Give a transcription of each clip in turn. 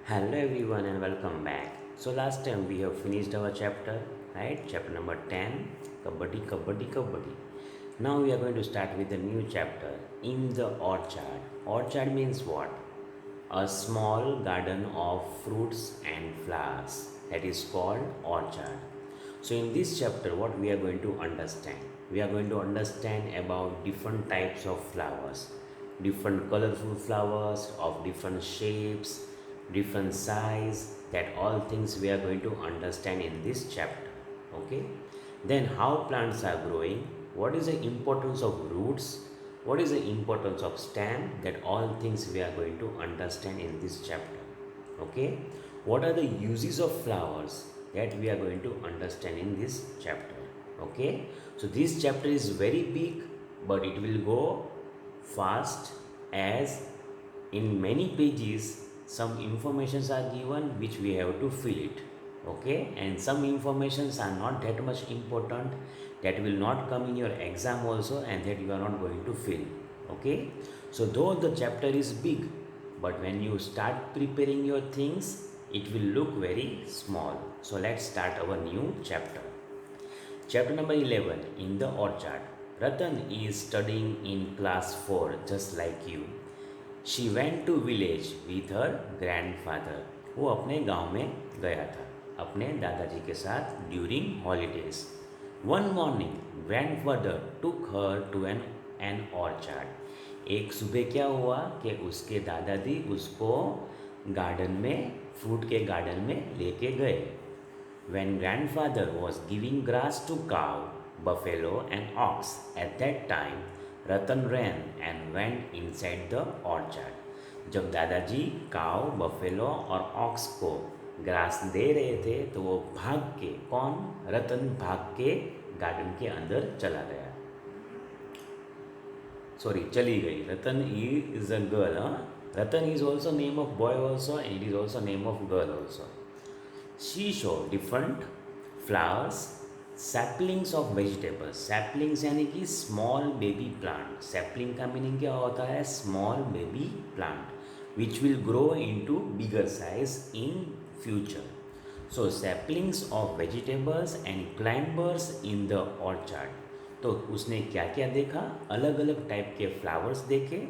Hello everyone and welcome back. So last time we have finished our chapter, right? Chapter number 10, Kabaddi Kabaddi Kabaddi. Now we are going to start with a new chapter in the orchard. Orchard means what? A small garden of fruits and flowers. That is called orchard. So in this chapter what we are going to understand? We are going to understand about different types of flowers, different colorful flowers of different shapes, different size, that all things we are going to understand in this chapter. Okay, then how plants are growing, what is the importance of roots, what is the importance of stem, that all things we are going to understand in this chapter. Okay, what are the uses of flowers, that we are going to understand in this chapter. Okay, so this chapter is very big, but it will go fast, as in many pages some informations are given which we have to fill it. Okay, and some informations are not that much important, that will not come in your exam also, and that you are not going to fill. Okay, so though the chapter is big, but when you start preparing your things, it will look very small. So let's start our new chapter. Chapter number 11, in the orchard. Ratan is studying in class 4 just like you. She went to village with her grandfather. वो अपने गांव में गया था अपने दादाजी के साथ during holidays. One morning grandfather took her to an orchard. एक सुबह क्या हुआ कि उसके दादाजी उसको गार्डन में, फ्रूट के गार्डन में लेके गए. When grandfather was giving grass to cow, buffalo, and ox at that time, Ratan ran and went inside the orchard. जब दादाजी काव, बफेलो और ऑक्स को ग्रास दे रहे थे तो वो भाग के, कौन? रतन भाग के गार्डन के अंदर चला गया. सॉरी, चली गई. Ratan is a girl. Ratan is also name of boy also, and it is also name of girl also. She showed different flowers, saplings of vegetables. Saplings यानी कि small baby plant. Sapling का meaning क्या होता है? Small baby plant which will grow into bigger size in future. So saplings of vegetables and climbers in the orchard. तो उसने क्या क्या देखा? अलग अलग टाइप के फ्लावर्स देखे,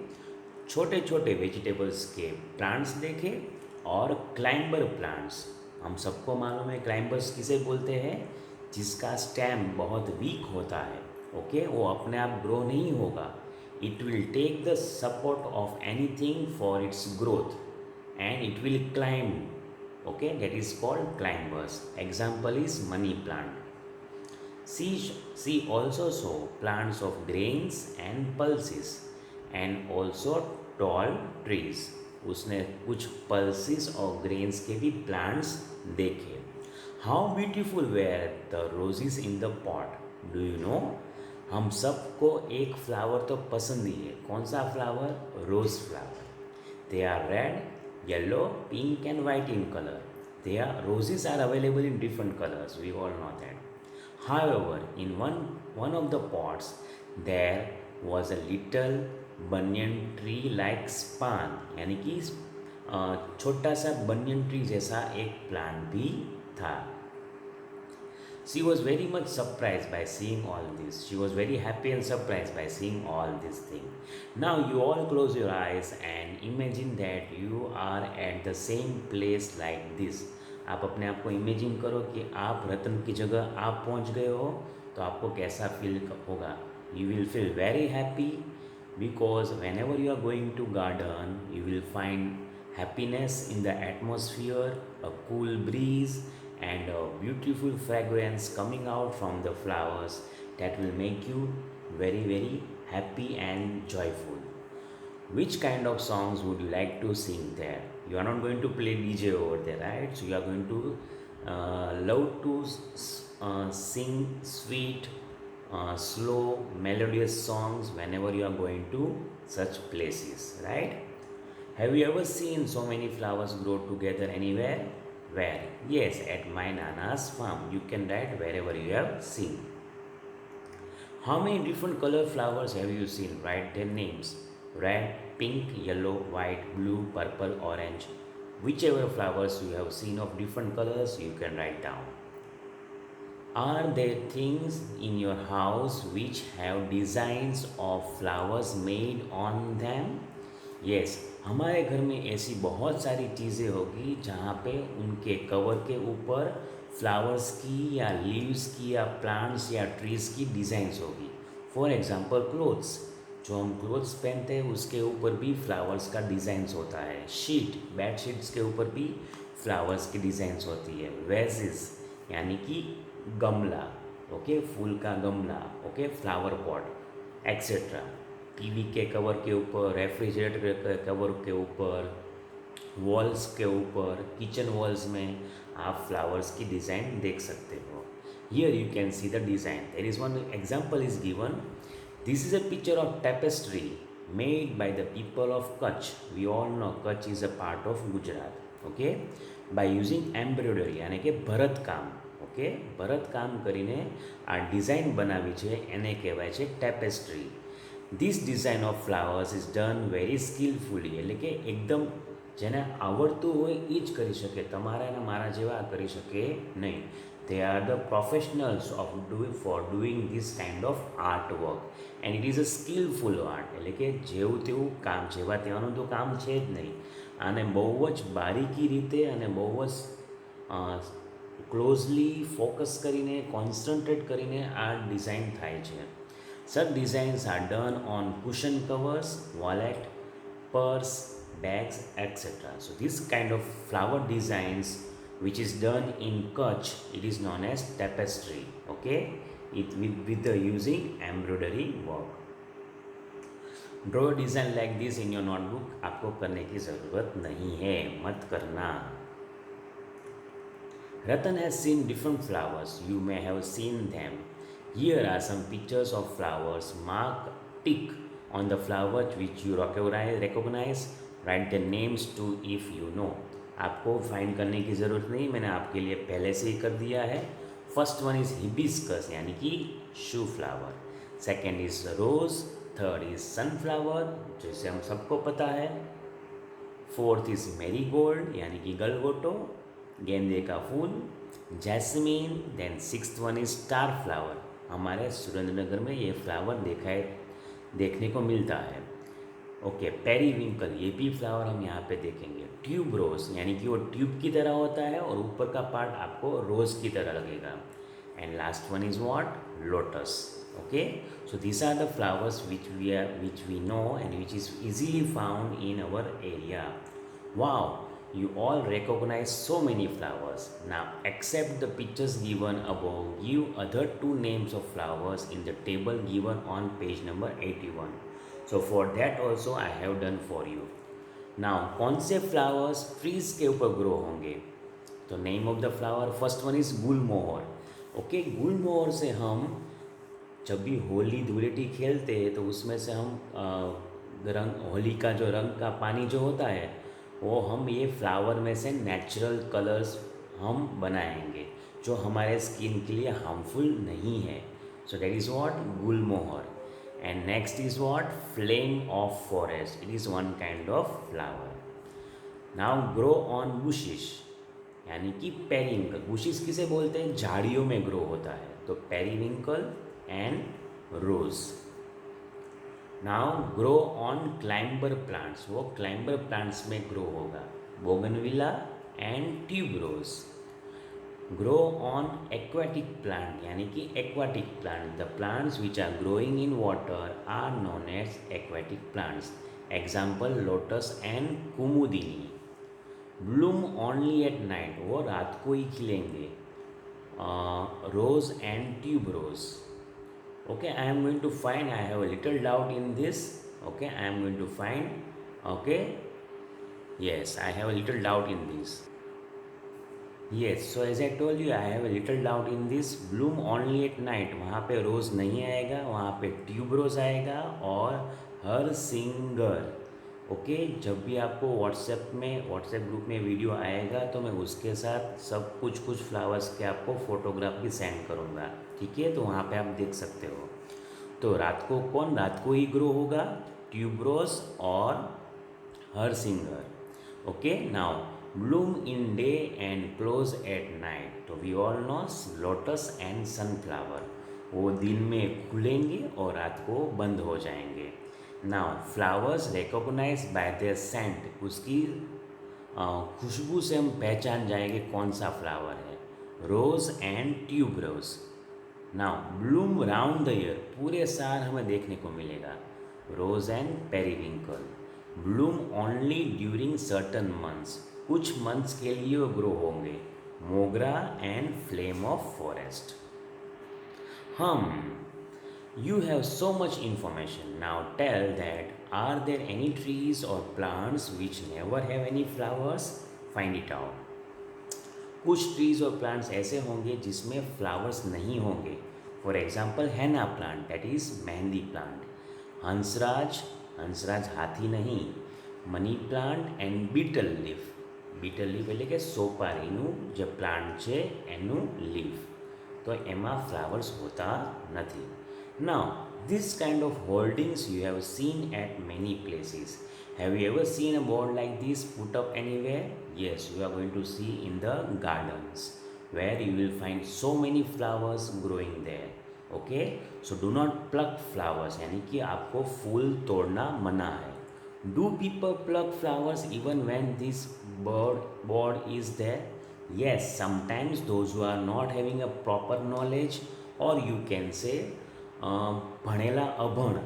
छोटे छोटे वेजिटेबल्स के प्लांट्स देखे, और क्लाइंबर प्लांट्स. हम सबको मालूम है क्लाइंबर्स किसे बोलते हैं? जिसका स्टेम बहुत वीक होता है. ओके, वो अपने आप ग्रो नहीं होगा. It will take the support of anything for its growth and it will climb. Okay, that is called climbers. Example is money plant. See also so plants of grains and pulses and also tall trees. उसने कुछ pulses और grains के भी plants देखे. How beautiful were the roses in the pot. Do you know, हम सबको एक flower तो पसंद ही है. कौन सा flower? Rose flower. They are red, yellow, pink and white in colour. They are roses are available in different colours, we all know that. However, in one of the pots there was a little banyan tree like span, यानी कि छोटा सा banyan tree जैसा एक plant भी था. She was very much surprised by seeing all this. She was very happy and surprised by seeing all this thing. Now you all close your eyes and imagine that you are at the same place like this. आप अपने आप को imagine करो कि आप रतन की जगह आप पहुंच गए हो, तो आपको कैसा फील होगा? You will feel very happy, because whenever you are going to garden you will find happiness in the atmosphere, a cool breeze and a beautiful fragrance coming out from the flowers that will make you very very happy and joyful. Which kind of songs would you like to sing there? You are not going to play DJ over there, right? So you are going to love to sing sweet, slow, melodious songs whenever you are going to such places, right? Have you ever seen so many flowers grow together anywhere? Where? Yes, at my Nana's farm. You can write wherever you have seen. How many different color flowers have you seen? Write their names. Red, pink, yellow, white, blue, purple, orange. whichever flowers you have seen of different colors, you can write down. Are there things in your house which have designs of flowers made on them? Yes, हमारे घर में ऐसी बहुत सारी चीज़ें होगी जहाँ पे उनके कवर के ऊपर फ्लावर्स की या लीव्स की या प्लांट्स या ट्रीज़ की डिज़ाइंस होगी. फॉर एग्जांपल क्लोथ्स, जो हम क्लोथ्स पहनते हैं उसके ऊपर भी फ्लावर्स का डिज़ाइंस होता है. शीट, बेड शीट्स के ऊपर भी फ्लावर्स की डिज़ाइंस होती है. वेजेस यानी कि गमला, ओके, फूल का गमला, okay, flower pot etcetera. TV के कवर के ऊपर, रेफ्रिजरेटर के कवर के ऊपर, वॉल्स के ऊपर, किचन वॉल्स में आप फ्लावर्स की डिज़ाइन देख सकते हो. Here you can see the design. There is one example is given. This is a picture of tapestry made by the people of Kutch. We all know Kutch is a part of Gujarat. Okay, by using embroidery यानी કે ભરતકામ. Okay, ભરતકામ કરીને આ design બનાવી છે એને કહેવાય છે tapestry. This design of flowers is done very skillfully, એટલે કે એકદમ જેને આવડતું હોય એ જ કરી શકે, તમારા અને મારા જેવા કરી શકે નહીં. They are the professionals of doing this kind of artwork, and it is a skillful art. એટલે કે જેવું તેવું કામ, જેવા તેવાનું તો કામ છે જ નહીં. આને બહુ જ બારીકી રીતે અને બહુ જ ક્લોઝલી ફોકસ કરીને, કોન્સન્ટ્રેટ કરીને આ ડિઝાઇન થાય છે. Such designs are done on cushion covers, wallet, purse, bags, etc. So this kind of flower designs which is done in Kutch, it is known as tapestry. Okay, it with the using embroidery work. Draw a design like this in your notebook. आपको करने की ज़रूरत नहीं है, मत करना. Ratan has seen different flowers. You may have seen them. Here are some pictures of flowers. Mark tick on the flower which you recognize. Write the names too if you know. आपको find करने की ज़रूरत नहीं, मैंने आपके लिए पहले से ही कर दिया है. फर्स्ट वन इज़ हिबिस्कस यानी कि shoe flower. Second is rose. Third is sunflower जैसे हम सबको पता है. फोर्थ इज़ मेरीगोल्ड यानी कि गलगोटो, गेंदे का फूल. Jasmine. Then sixth one is star flower. हमारे सुरेंद्रनगर में ये फ्लावर देखने को मिलता है. ओके, पेरीविंकल, ये भी फ्लावर हम यहाँ पे देखेंगे. ट्यूबरोज यानी कि वो ट्यूब की तरह होता है और ऊपर का पार्ट आपको रोज़ की तरह लगेगा. And last one is what? Lotus. Okay, so these are the flowers which we know and which is easily found in our area. Wow, you all recognize so many flowers. Now accept the pictures given above. Give other two names of flowers in the table given on page number 81. So for that also I have done for you. Now कौन से flowers trees के ऊपर grow होंगे? तो name of the flower first one is gulmohar. Okay, gulmohar से हम जब भी होली धूलेटी खेलते हैं तो उसमें से हम रंग, होली का जो रंग का पानी जो होता है वो हम ये फ्लावर में से नेचुरल कलर्स हम बनाएंगे जो हमारे स्किन के लिए हार्मफुल नहीं है. So that is what? Gulmohar. And next is what? Flame of forest. It is one kind of flower. Now grow on bushes यानी कि पेरीविंकल. बुशिश किसे बोलते हैं? झाड़ियों में ग्रो होता है. तो periwinkle and rose. Now grow on climber plants. वो क्लाइंबर प्लांट्स में ग्रो होगा. Bougainvillea and tuberose. Grow on aquatic plant यानी कि aquatic plant. The plants which are growing in water are known as aquatic plants. Example lotus and कुमुदिनी. Bloom only at night. वो रात को ही खिलेंगे. Rose and tuberose. Okay, I am going to find, I have a little doubt in this. Okay, I am going to find. Okay, yes, I have a little doubt in this. Yes, so as I told you, I have a little doubt in this. Bloom only at night. वहाँ पे रोज़ नहीं आएगा, वहाँ पे tuberose आएगा और हर सिंगर. ओके, जब भी आपको व्हाट्सएप ग्रुप में वीडियो आएगा तो मैं उसके साथ सब कुछ फ्लावर्स के आपको फ़ोटोग्राफ भी सेंड करूँगा. ठीक है, तो वहाँ पे आप देख सकते हो. तो रात को ही ग्रो होगा? ट्यूबरोज और हर सिंगर. Okay, now bloom in day and close at night. तो we all know lotus and sunflower, वो दिन में खुलेंगे और रात को बंद हो जाएंगे. Now flowers recognize by their scent, उसकी खुशबू से हम पहचान जाएंगे कौन सा फ्लावर है. Rose and tuberose. Now bloom round the year, पूरे साल हमें देखने को मिलेगा. Rose and periwinkle bloom only during certain months, कुछ मंथ्स के लिए वो ग्रो होंगे. Mogra and flame of forest. You have so much information. Now tell that are there any trees or plants which never have any flowers? Find it out. कुछ trees और plants ऐसे होंगे जिसमें फ्लावर्स नहीं होंगे. For example henna plant, that is mehndi plant. Hansraj, Hansraj हाथी नहीं. Money plant and betel leaf. Betel leaf એટલે કે સોપારીનું જે પ્લાન્ટ છે એનું લીફ, તો એમાં ફ્લાવર્સ હોતા નથી. Now, this kind of holdings you have seen at many places. Have you ever seen a board like this put up anywhere? Yes, you are going to see in the gardens where you will find so many flowers growing there. Okay, so do not pluck flowers, यानी कि आपको फूल तोड़ना मना है. Do people pluck flowers even when this board is there? Yes, sometimes those who are not having a proper knowledge, or you can say ભણેલા અભણ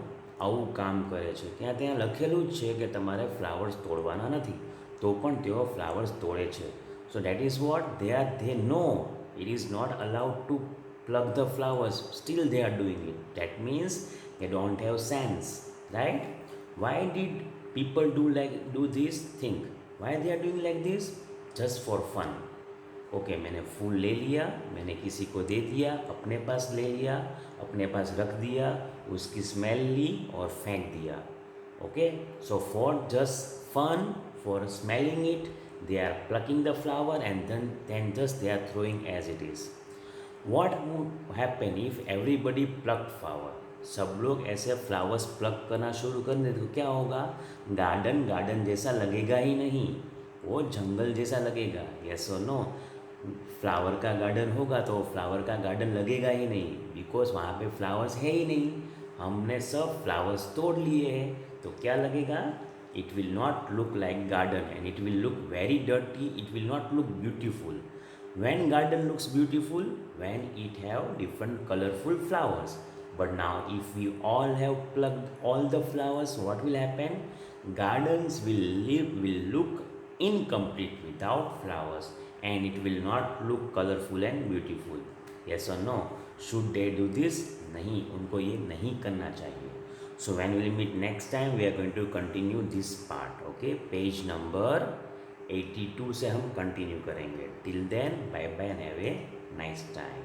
આવું કામ કરે છે. ત્યાં લખેલું જ છે કે તમારે ફ્લાવર્સ તોડવાના નથી, તો પણ તેઓ ફ્લાવર્સ તોડે છે. So that is what they know it is not allowed to pluck the flowers, still they are doing it. That means they don't have sense, right? Why did people do this thing? Why they are doing like this? Just for fun. Okay, मैंने फूल ले लिया, मैंने किसी को दे दिया, अपने पास ले लिया, अपने पास रख दिया, उसकी स्मेल ली और फेंक दिया. Okay, so for just fun, for smelling it, they are plucking the flower and then just they are throwing as it is. What would happen if everybody plucked flower? सब लोग ऐसे फ्लावर्स प्लक करना शुरू कर दे तो क्या होगा? Garden garden जैसा लगेगा ही नहीं, वो जंगल जैसा लगेगा. यस और नो? फ्लावर का गार्डन होगा तो फ्लावर का गार्डन लगेगा ही नहीं, बिकॉज वहाँ पे फ्लावर्स है ही नहीं. हमने सब फ्लावर्स तोड़ लिए हैं, तो क्या लगेगा? It will not look like garden and it will look very dirty. It will not look beautiful. when garden looks beautiful when it have different colorful flowers. But now if we all have plucked all the flowers, what will happen? Gardens will look incomplete without flowers and it will not look colorful and beautiful. Yes or no? Should they do this? नहीं, उनको ये नहीं करना चाहिए. So when we will meet next time, we are going to continue this part. Okay, page number 82 से हम continue करेंगे. Till then bye bye and have a nice time.